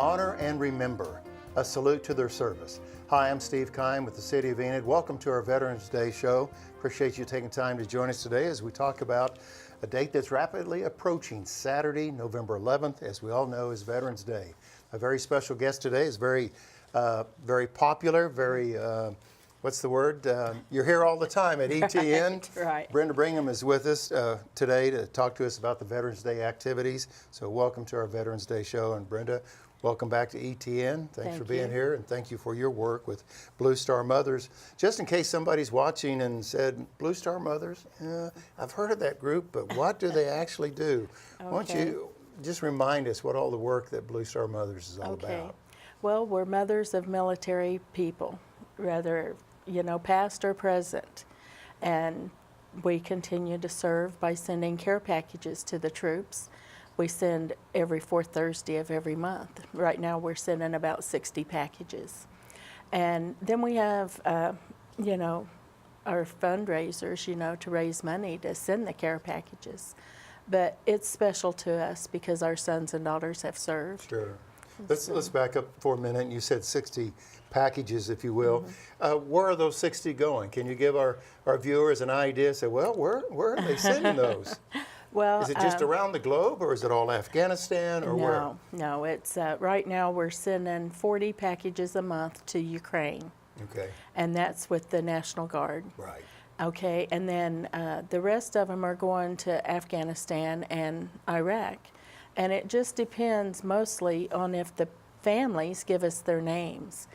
honor and remember. A salute to their service. Hi, I'm Steve Kime with the City of Enid. Welcome to our Veterans Day show. Appreciate you taking time to join us today as we talk about a date that's rapidly approaching. Saturday, November 11th, as we all know, is Veterans Day. A very special guest today is very popular, what's the word? You're here all the time at ETN. Right. Brenda Bingham is with us today to talk to us about the Veterans Day activities. So welcome to our Veterans Day show. And Brenda, welcome back to ETN. Thanks for being here, and thank you for your work with Blue Star Mothers. Just in case somebody's watching and said, Blue Star Mothers, I've heard of that group, but what do they actually do? Okay. Why don't you just remind us what all the work that Blue Star Mothers is all about? Well, we're mothers of military people, whether, past or present. And we continue to serve by sending care packages to the troops. We send every fourth Thursday of every month. Right now we're sending about 60 packages. And then we have, our fundraisers, to raise money to send the care packages. But it's special to us because our sons and daughters have served. Sure. Let's back up for a minute. You said 60 packages, if you will. Where are those 60 going? Can you give our viewers an idea? Say, well, where are they sending those? Well, is it just around the globe, or is it all Afghanistan, or where? No. It's right now we're sending 40 packages a month to Ukraine. Okay. And that's with the National Guard. Right. Okay, and then the rest of them are going to Afghanistan and Iraq. And it just depends mostly on if the families give us their names.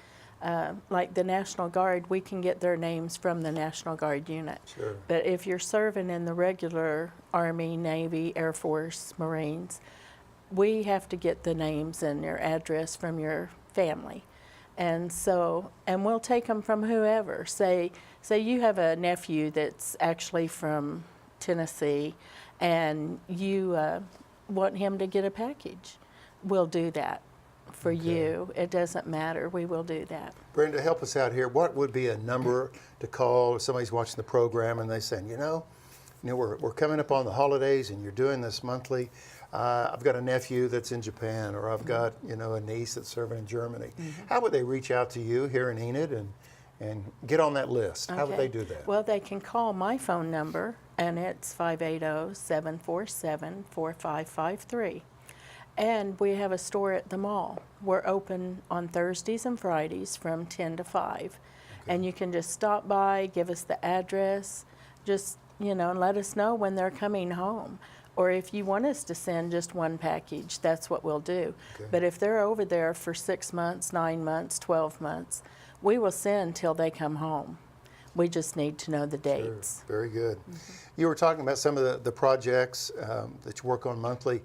Like the National Guard, we can get their names from the National Guard unit. Sure. But if you're serving in the regular Army, Navy, Air Force, Marines, we have to get the names and your address from your family. And we'll take them from whoever. Say you have a nephew that's actually from Tennessee and you want him to get a package. We'll do that for you. It doesn't matter. We will do that. Brenda, help us out here. What would be a number to call if somebody's watching the program and they say, we're coming up on the holidays and you're doing this monthly. I've got a nephew that's in Japan, or I've got a niece that's serving in Germany. How would they reach out to you here in Enid and get on that list? How would they do that? Well, they can call my phone number, and it's 580-747-4553. And we have a store at the mall. We're open on Thursdays and Fridays from 10 to 5. And you can just stop by, give us the address, just, and let us know when they're coming home. Or if you want us to send just one package, that's what we'll do. But if they're over there for 6 months, 9 months, 12 months, we will send till they come home. We just need to know the dates. Sure. Very good. You were talking about some of the projects that you work on monthly.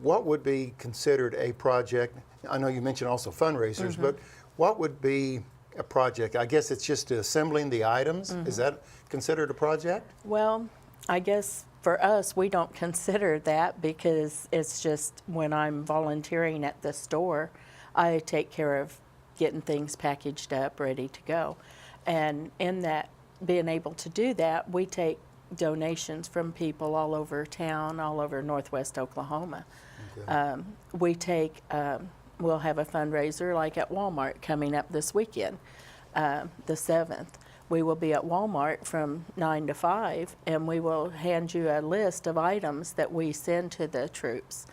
What would be considered a project? I know you mentioned also fundraisers, but what would be a project? I guess it's just assembling the items. Is that considered a project? Well, I guess for us, we don't consider that because it's just when I'm volunteering at the store, I take care of getting things packaged up, ready to go. And in that, being able to do that, we take donations from people all over town, all over Northwest Oklahoma. We'll have a fundraiser like at Walmart coming up this weekend, the 7th. We will be at Walmart from 9 to 5, and we will hand you a list of items that we send to the troops.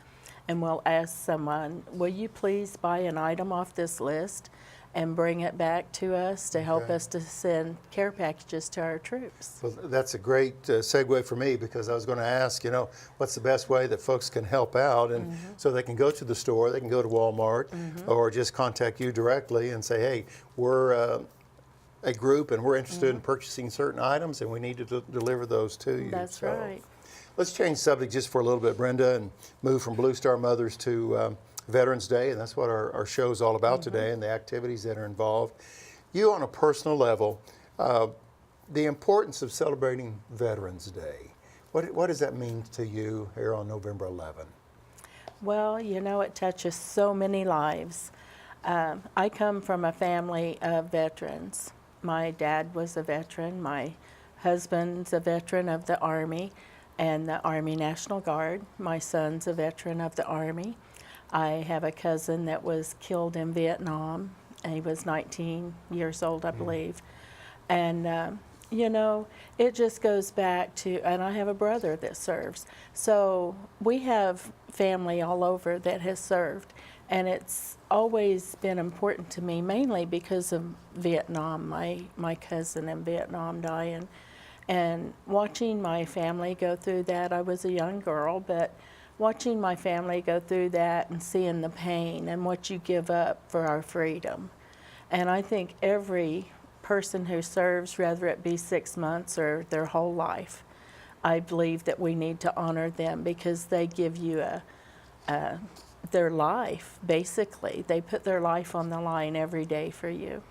And we'll ask someone, will you please buy an item off this list and bring it back to us to help us to send care packages to our troops? Well, that's a great segue for me, because I was going to ask, what's the best way that folks can help out? And so they can go to the store, they can go to Walmart, or just contact you directly and say, hey, we're a group and we're interested in purchasing certain items and we need to deliver those to you. That's right. Let's change subject just for a little bit, Brenda, and move from Blue Star Mothers to Veterans Day, and that's what our show is all about today, and the activities that are involved. You, on a personal level, the importance of celebrating Veterans Day, what does that mean to you here on November 11? Well, it touches so many lives. I come from a family of veterans. My dad was a veteran. My husband's a veteran of the Army and the Army National Guard. My son's a veteran of the Army. I have a cousin that was killed in Vietnam, and he was 19 years old, I believe. And, you know, it just goes back to, and I have a brother that serves. So we have family all over that has served. And it's always been important to me, mainly because of Vietnam, my cousin in Vietnam dying. And watching my family go through that, I was a young girl, but watching my family go through that and seeing the pain and what you give up for our freedom. And I think every person who serves, whether it be 6 months or their whole life, I believe that we need to honor them because they give you their life, basically. They put their life on the line every day for you.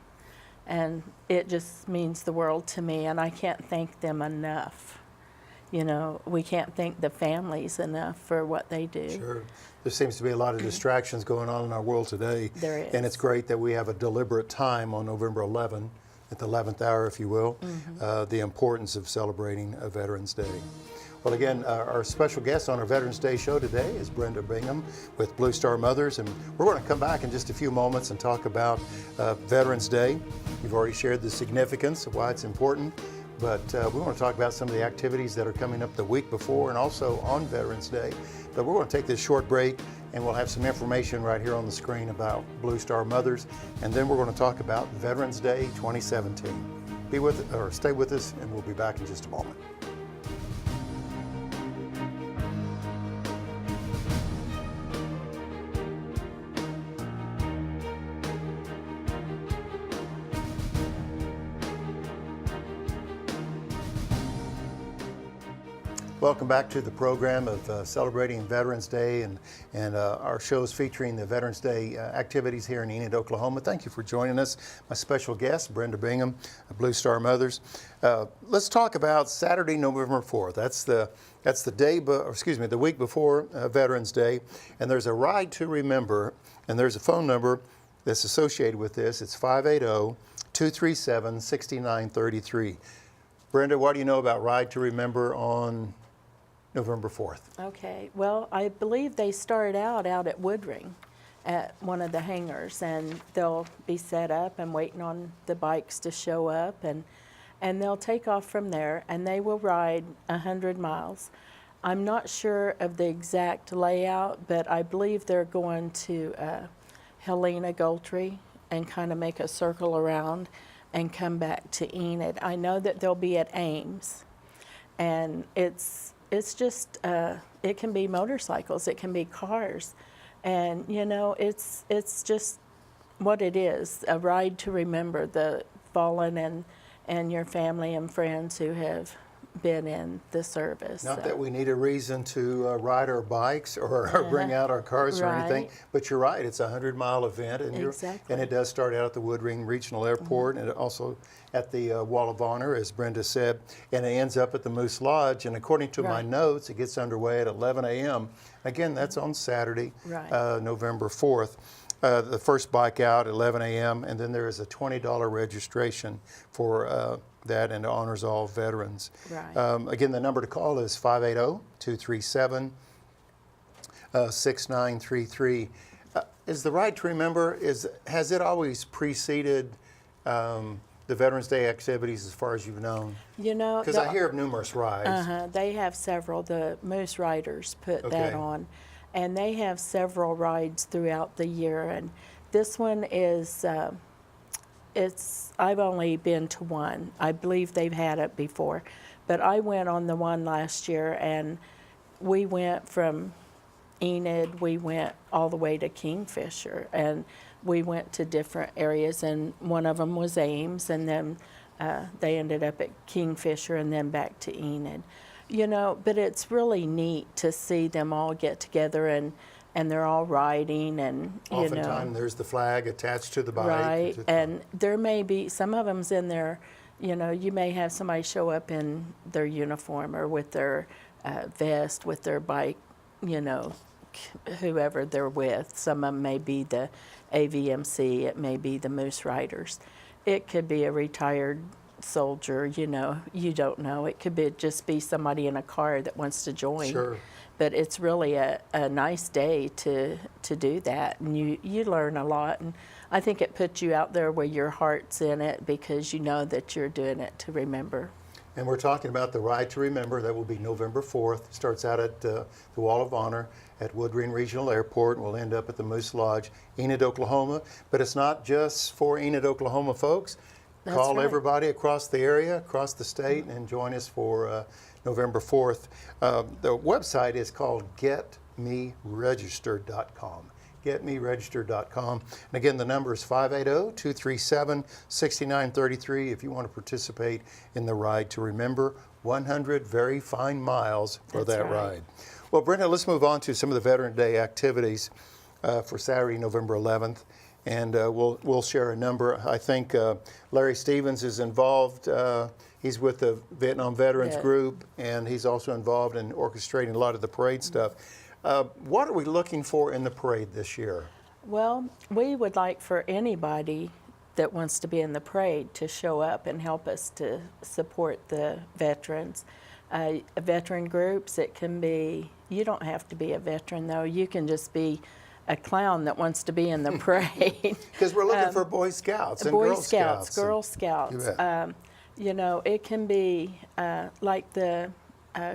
And it just means the world to me, and I can't thank them enough. You know, we can't thank the families enough for what they do. Sure. There seems to be a lot of distractions going on in our world today. There is. And it's great that we have a deliberate time on November 11, at the 11th hour, if you will, the importance of celebrating Veterans Day. Well, again, our special guest on our Veterans Day show today is Brenda Bingham with Blue Star Mothers, and we're going to come back in just a few moments and talk about Veterans Day. You've already shared the significance of why it's important, but we want to talk about some of the activities that are coming up the week before and also on Veterans Day. But we're going to take this short break, and we'll have some information right here on the screen about Blue Star Mothers, and then we're going to talk about Veterans Day 2017. Stay with us, and we'll be back in just a moment. Welcome back to the program of celebrating Veterans Day and our shows featuring the Veterans Day activities here in Enid, Oklahoma. Thank you for joining us. My special guest, Brenda Bingham, Blue Star Mothers. Let's talk about Saturday, November 4th. That's the week before Veterans Day, and there's a ride to remember, and there's a phone number that's associated with this. It's 580-237-6933. Brenda, what do you know about Ride to Remember on November 4th? Okay, well, I believe they start out at Woodring at one of the hangars, and they'll be set up and waiting on the bikes to show up, and they'll take off from there, and they will ride 100 miles. I'm not sure of the exact layout, but I believe they're going to Helena Gultry and kind of make a circle around and come back to Enid. I know that they'll be at Ames, and it's just it can be motorcycles, it can be cars, and you know it's just what it is, a ride to remember the fallen and your family and friends who have been in the service. Not that we need a reason to ride our bikes or bring out our cars or anything, but you're right, it's a 100-mile event, and Exactly. and it does start out at the Woodring Regional Airport, and also at the Wall of Honor, as Brenda said, and it ends up at the Moose Lodge, and according to my notes, it gets underway at 11 a.m. Again, that's on Saturday, November 4th. The first bike out at 11 a.m., and then there is a $20 registration for that, and it honors all veterans. Right. Again, the number to call is 580-237-6933. Is the Ride to Remember, has it always preceded the Veterans Day activities as far as you've known? You know, because I hear of numerous rides. They have several. The Moose Riders put that on, and they have several rides throughout the year. And this one is, I've only been to one. I believe they've had it before, but I went on the one last year, and we went from Enid, we went all the way to Kingfisher, and we went to different areas, and one of them was Ames, and then they ended up at Kingfisher and then back to Enid. You know, but it's really neat to see them all get together and they're all riding, and you know. Oftentimes there's the flag attached to the bike. Right, and there may be, some of them's in their, you know, you may have somebody show up in their uniform or with their vest, with their bike, you know, whoever they're with. Some of them may be the AVMC, it may be the Moose Riders. It could be a retired soldier, you know, you don't know. It could be just be somebody in a car that wants to join. Sure. but it's really a nice day to do that, and you learn a lot, and I think it puts you out there where your heart's in it because you know that you're doing it to remember. And we're talking about the Ride to Remember. That will be November 4th. It starts out at the Wall of Honor at Woodring Regional Airport, and we'll end up at the Moose Lodge, Enid, Oklahoma. But it's not just for Enid, Oklahoma folks. That's Call right. everybody across the area, across the state, and join us for November 4th. The website is called getmeregistered.com. getmeregistered.com. And again, the number is 580-237-6933 if you want to participate in the Ride to Remember. 100 very fine miles for That's that right. ride. Well, Brenda, let's move on to some of the Veteran Day activities for Saturday, November 11th. And we'll share a number. I think Larry Stevens is involved. He's with the Vietnam Veterans Group, and he's also involved in orchestrating a lot of the parade stuff. What are we looking for in the parade this year? Well, we would like for anybody that wants to be in the parade to show up and help us to support the veterans. Veteran groups, it can be, you don't have to be a veteran though, you can just be a clown that wants to be in the parade. Because we're looking for Boy Scouts and Boy Girl Scouts, Scouts. Girl Scouts. You know, it can be like the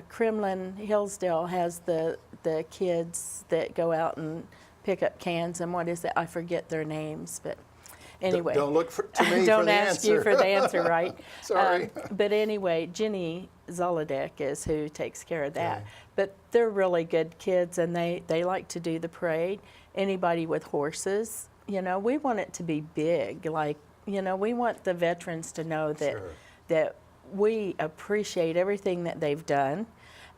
Kremlin Hillsdale has the kids that go out and pick up cans, and what is it? I forget their names, but anyway. Don't look to me don't for the ask answer. you for the answer, right? Sorry. But anyway, Jenny Zolodek is who takes care of that. Okay. But they're really good kids, and they like to do the parade. Anybody with horses, you know, we want it to be big. Like, you know, we want the veterans to know that Sure. that we appreciate everything that they've done,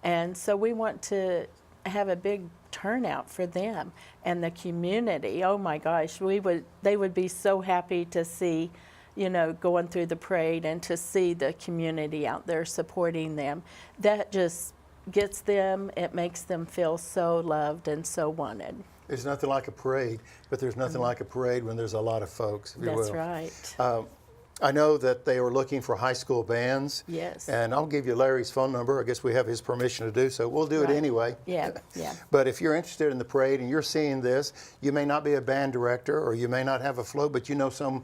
and so we want to have a big turnout for them and the community. Oh my gosh, they would be so happy to see, you know, going through the parade and to see the community out there supporting them. That just gets them, it makes them feel so loved and so wanted. There's nothing like a parade, but there's nothing like a parade when there's a lot of folks, if you That's will. right. I know that they were looking for high school bands. Yes. And I'll give you Larry's phone number. I guess we have his permission to do so. We'll do it Right. anyway. Yeah, yeah. But if you're interested in the parade and you're seeing this, you may not be a band director or you may not have a float, but you know some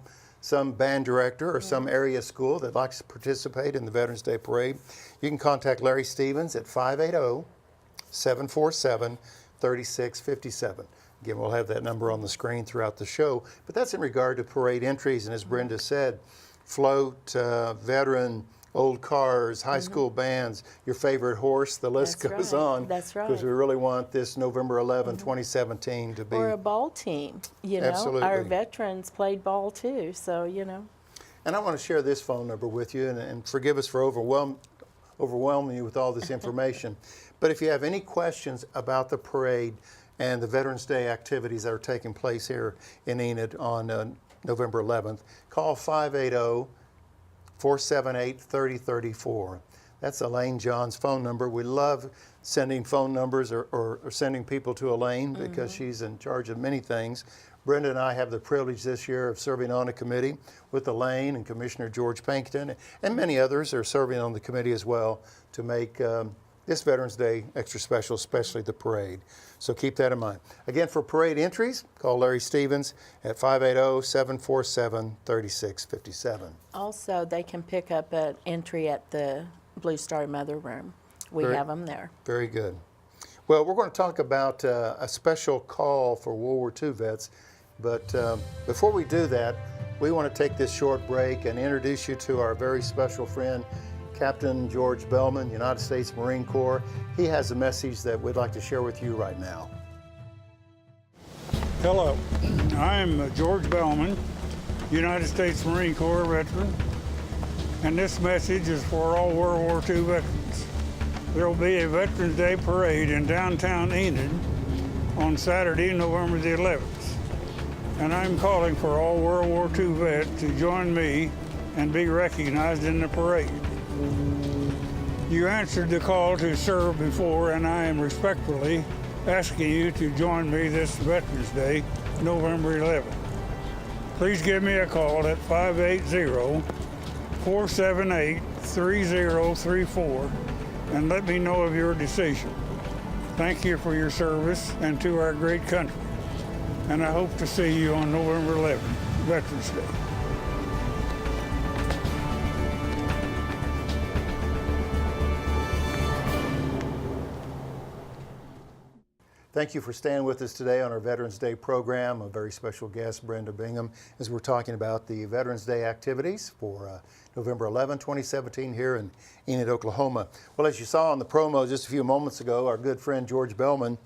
band director or some area school that likes to participate in the Veterans Day Parade. You can contact Larry Stevens at 580-747-3657. Again, we'll have that number on the screen throughout the show. But that's in regard to parade entries. And as Brenda said, float, veteran, old cars, high school bands, your favorite horse, the list That's goes right. on. That's right. Because we really want this November 11, 2017 to be. Or a ball team, you know. Absolutely. Our veterans played ball too, so, you know. And I want to share this phone number with you, and forgive us for overwhelming you with all this information. But if you have any questions about the parade and the Veterans Day activities that are taking place here in Enid on November 11th, call 580-478-3034. That's Elaine John's phone number. We love sending phone numbers or sending people to Elaine because she's in charge of many things. Brenda and I have the privilege this year of serving on a committee with Elaine and Commissioner George Pankton, and many others are serving on the committee as well to make this Veterans Day extra special, especially the parade. So keep that in mind. Again, for parade entries, call Larry Stevens at 580-747-3657. Also, they can pick up an entry at the Blue Star Mother Room. We have them there. Very good. Well, we're going to talk about a special call for World War II vets, but before we do that, we want to take this short break and introduce you to our very special friend, Captain George Bellman, United States Marine Corps. He has a message that we'd like to share with you right now. Hello, I'm George Bellman, United States Marine Corps veteran, and this message is for all World War II veterans. There will be a Veterans Day parade in downtown Enid on Saturday, November the 11th, and I'm calling for all World War II vets to join me and be recognized in the parade. You answered the call to serve before, and I am respectfully asking you to join me this Veterans Day, November 11th. Please give me a call at 580-478-3034 and let me know of your decision. Thank you for your service and to our great country. And I hope to see you on November 11th, Veterans Day. Thank you for staying with us today on our Veterans Day program. A very special guest, Brenda Bingham, as we're talking about the Veterans Day activities for November 11, 2017 here in Enid, Oklahoma. Well, as you saw in the promo just a few moments ago, our good friend George Bellman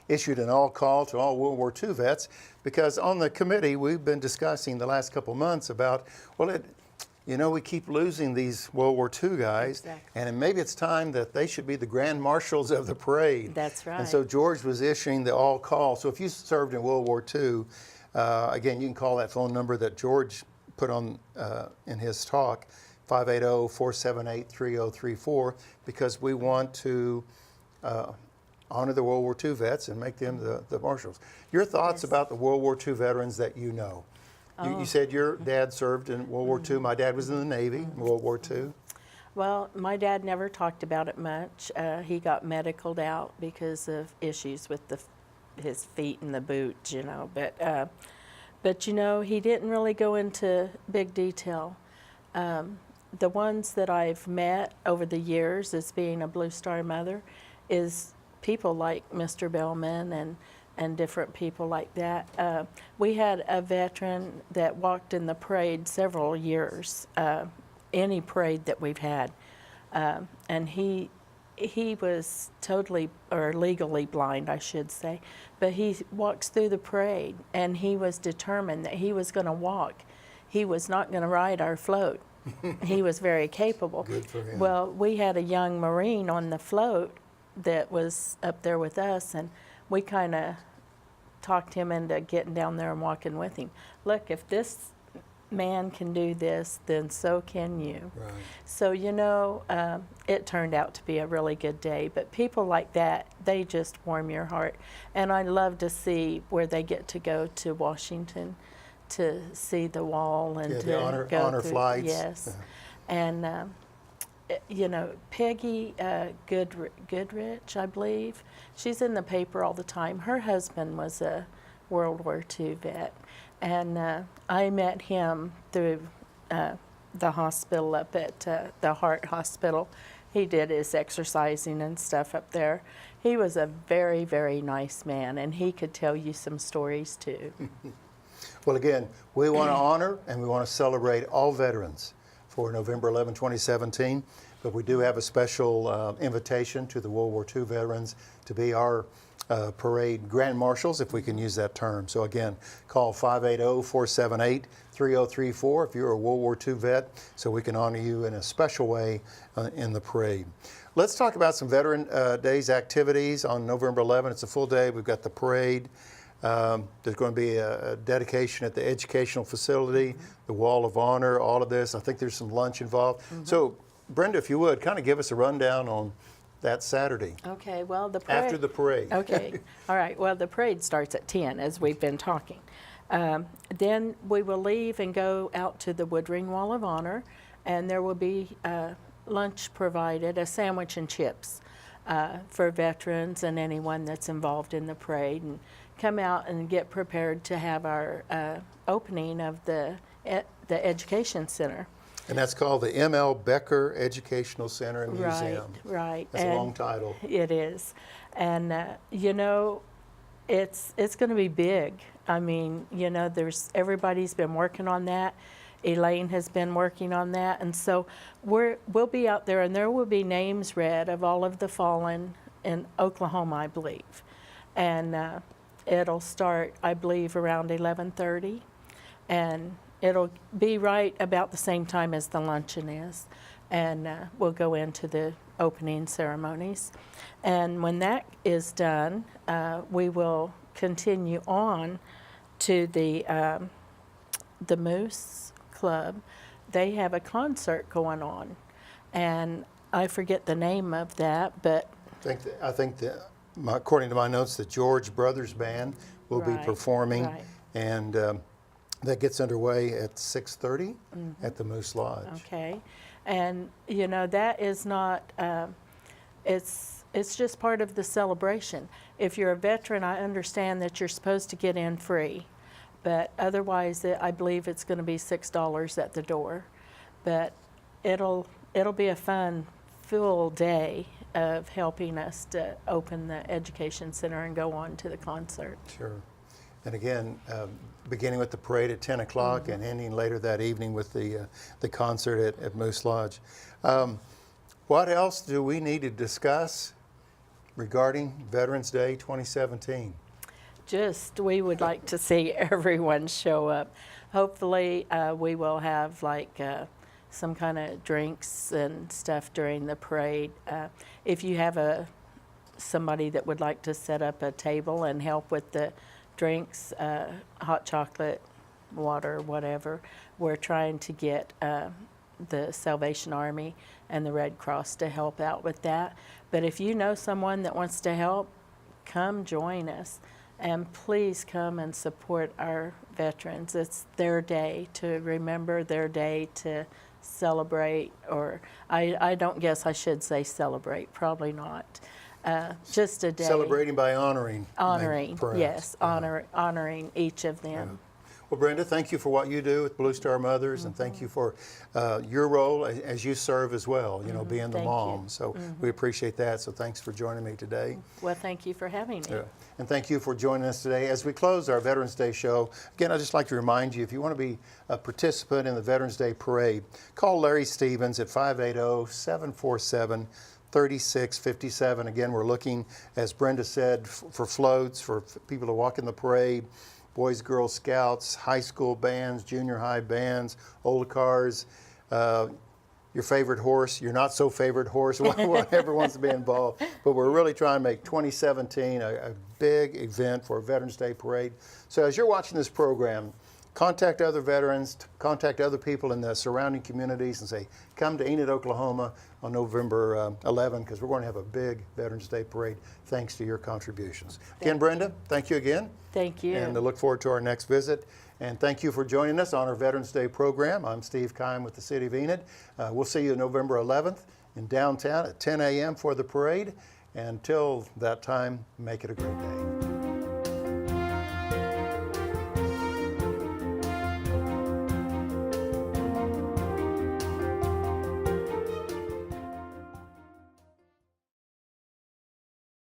issued an all call to all World War II vets, because on the committee we've been discussing the last couple months about, well, we keep losing these World War II guys, Exactly. and maybe it's time that they should be the grand marshals of the parade. That's right. And so George was issuing the all call. So if you served in World War II, again, you can call that phone number that George put on in his talk, 580-478-3034, because we want to honor the World War II vets and make them the marshals. Your thoughts about the World War II veterans that you know? You said your dad served in World War II. My dad was in the Navy in World War II. Well, my dad never talked about it much. He got medicaled out because of issues with his feet in the boot, But he didn't really go into big detail. The ones that I've met over the years as being a Blue Star mother is people like Mr. Bellman and different people like that. We had a veteran that walked in the parade several years, any parade that we've had, and he was totally, or legally blind, I should say, but he walks through the parade, and he was determined that he was going to walk. He was not going to ride our float. He was very capable. Good for him. Well, we had a young Marine on the float that was up there with us, and we kind of talked him into getting down there and walking with him. Look, if this man can do this, then so can you. Right. So, it turned out to be a really good day. But people like that, they just warm your heart. And I love to see where they get to go to Washington to see the wall and to the go honor through, flights. Yes. And Peggy Goodrich, I believe, she's in the paper all the time. Her husband was a World War II vet, and I met him through the hospital up at the Heart Hospital. He did his exercising and stuff up there. He was a very, very nice man, and he could tell you some stories too. Well, again, we want to honor and we want to celebrate all veterans for November 11, 2017. But we do have a special invitation to the World War II veterans to be our parade grand marshals, if we can use that term. So again, call 580-478-3034 if you're a World War II vet, so we can honor you in a special way in the parade. Let's talk about some Veteran Days activities on November 11. It's a full day. We've got the parade. There's going to be a dedication at the educational facility, the Wall of Honor, all of this. I think there's some lunch involved. So, Brenda, if you would, kind of give us a rundown on that Saturday. Okay, well, the parade. After the parade. Okay, all right. Well, the parade starts at 10, as we've been talking. Then we will leave and go out to the Woodring Wall of Honor, and there will be lunch provided, a sandwich and chips for veterans and anyone that's involved in the parade, and come out and get prepared to have our opening of the Education Center. And that's called the M.L. Becker Educational Center and Museum. Right. That's a long title. It is. And, it's going to be big. I mean, everybody's been working on that. Elaine has been working on that. And so we'll be out there, and there will be names read of all of the fallen in Oklahoma, I believe. And it'll start, I believe, around 11:30. And it'll be right about the same time as the luncheon is, and we'll go into the opening ceremonies. And when that is done, we will continue on to the Moose Club. They have a concert going on, and I forget the name of that, but I think that according to my notes, the George Brothers Band will be performing, and that gets underway at 6:30 at the Moose Lodge. Okay, and that is not. It's it's just part of the celebration. If you're a veteran, I understand that you're supposed to get in free, but otherwise, I believe it's going to be $6 at the door. But it'll be a fun, full day of helping us to open the education center and go on to the concert. Sure. And again, beginning with the parade at 10 o'clock and ending later that evening with the concert at Moose Lodge. What else do we need to discuss regarding Veterans Day 2017? Just, we would like to see everyone show up. Hopefully, we will have like some kind of drinks and stuff during the parade. If you have somebody that would like to set up a table and help with the drinks, hot chocolate, water, whatever, we're trying to get the Salvation Army and the Red Cross to help out with that. But if you know someone that wants to help, come join us. And please come and support our veterans. It's their day to remember, their day to celebrate, or I don't guess I should say celebrate, probably not. Just a day. Celebrating by honoring. Honoring, perhaps. yes, honoring each of them. Well, Brenda, thank you for what you do with Blue Star Mothers, and thank you for your role as you serve as well, you know, being the Thank mom. you. So we appreciate that. So thanks for joining me today. Well, thank you for having me. Yeah. And thank you for joining us today. As we close our Veterans Day show, again, I'd just like to remind you, if you want to be a participant in the Veterans Day Parade, call Larry Stevens at 580-747-3657. Again, we're looking, as Brenda said, for floats, for people to walk in the parade, Boys, Girls Scouts, high school bands, junior high bands, old cars, your favorite horse, your not so favorite horse, whatever wants to be involved. But we're really trying to make 2017 a big event for a Veterans Day Parade. So as you're watching this program, contact other veterans, contact other people in the surrounding communities and say, come to Enid, Oklahoma on November 11, because we're going to have a big Veterans Day Parade thanks to your contributions. Again, Brenda, thank you again. Thank you. And I look forward to our next visit. And thank you for joining us on our Veterans Day program. I'm Steve Kime with the City of Enid. We'll see you November 11th in downtown at 10 a.m. for the parade. And until that time, make it a great day.